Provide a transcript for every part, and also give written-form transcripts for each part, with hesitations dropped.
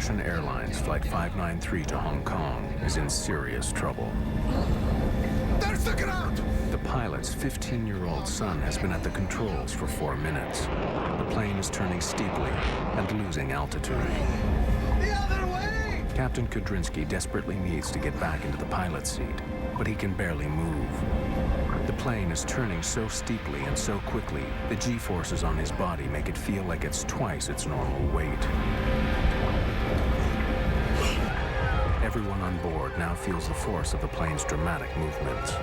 Russian Airlines Flight 593 to Hong Kong is in serious trouble. There's the ground! The pilot's 15-year-old son has been at the controls for 4 minutes. The plane is turning steeply and losing altitude. The other way! Captain Kudrinsky desperately needs to get back into the pilot's seat, but he can barely move. The plane is turning so steeply and so quickly, the G-forces on his body make it feel like it's twice its normal weight. Everyone on board now feels the force of the plane's dramatic movements.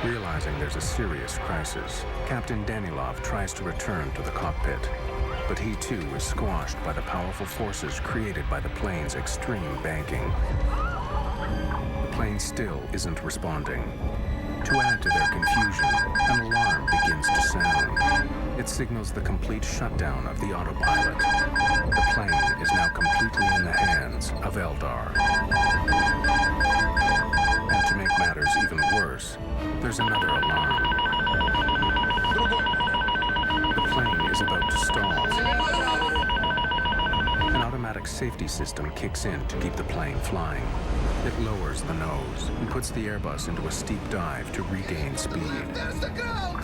Realizing there's a serious crisis, Captain Danilov tries to return to the cockpit, but he too is squashed by the powerful forces created by the plane's extreme banking. The plane still isn't responding. To add to their confusion, an alarm begins to sound. It signals the complete shutdown of the autopilot. The plane is now completely in the hands of Eldar. And to make matters even worse, there's another alarm. The plane is about to stall. An automatic safety system kicks in to keep the plane flying. It lowers the nose and puts the Airbus into a steep dive to regain speed. There's the ground!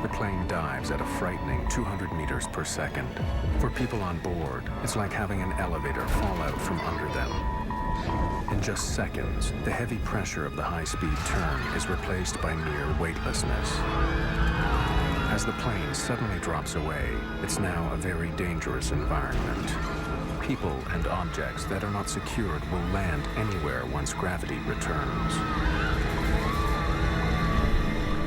The plane dives at a frightening 200 meters per second. For people on board, it's like having an elevator fall out from under them. In just seconds, the heavy pressure of the high-speed turn is replaced by near weightlessness. As the plane suddenly drops away, it's now a very dangerous environment. People and objects that are not secured will land anywhere once gravity returns.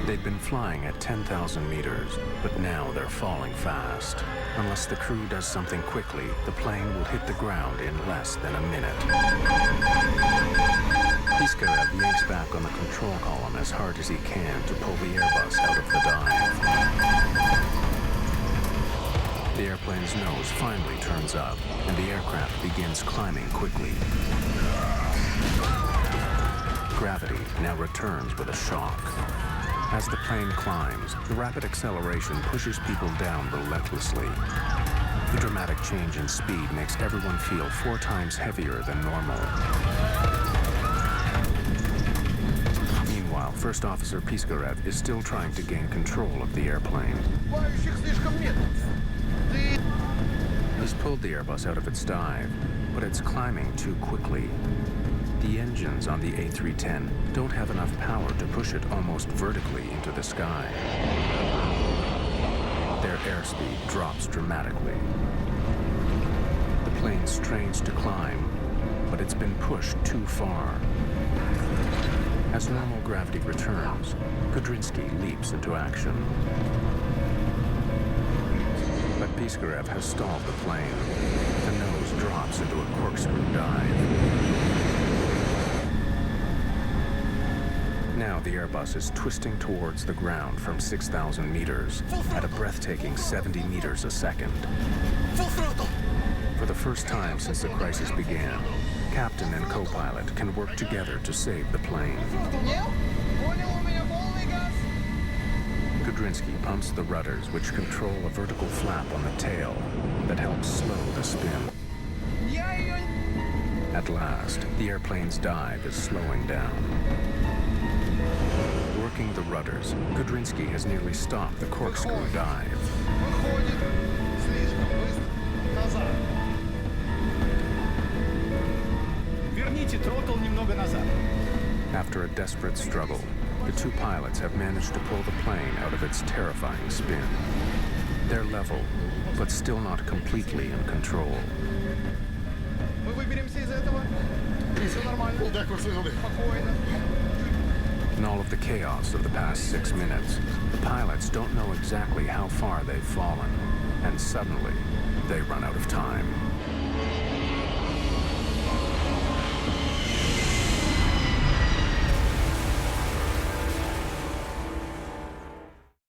They've been flying at 10,000 meters, but now they're falling fast. Unless the crew does something quickly, the plane will hit the ground in less than a minute. Piskarev yanks back on the control column as hard as he can to pull the Airbus out of the dive. The airplane's nose finally turns up, and the aircraft begins climbing quickly. Gravity now returns with a shock. As the plane climbs, the rapid acceleration pushes people down relentlessly. The dramatic change in speed makes everyone feel 4 times heavier than normal. Meanwhile, First Officer Piskarev is still trying to gain control of the airplane. He's pulled the Airbus out of its dive, but it's climbing too quickly. The engines on the A310 don't have enough power to push it almost vertically into the sky. Their airspeed drops dramatically. The plane strains to climb, but it's been pushed too far. As normal gravity returns, Kudrinsky leaps into action. But Piskarev has stalled the plane. The nose drops into a corkscrew dive. Now the Airbus is twisting towards the ground from 6,000 meters at a breathtaking 70 meters a second. Full throttle! For the first time since the crisis began, captain and co-pilot can work together to save the plane. Kudrinsky pumps the rudders, which control a vertical flap on the tail that helps slow the spin. At last, the airplane's dive is slowing down. Working the rudders, Kudrinsky has nearly stopped the corkscrew dive. After a desperate struggle, the 2 pilots have managed to pull the plane out of its terrifying spin. They're level, but still not completely in control. In all of the chaos of the past 6 minutes, the pilots don't know exactly how far they've fallen, and suddenly, they run out of time.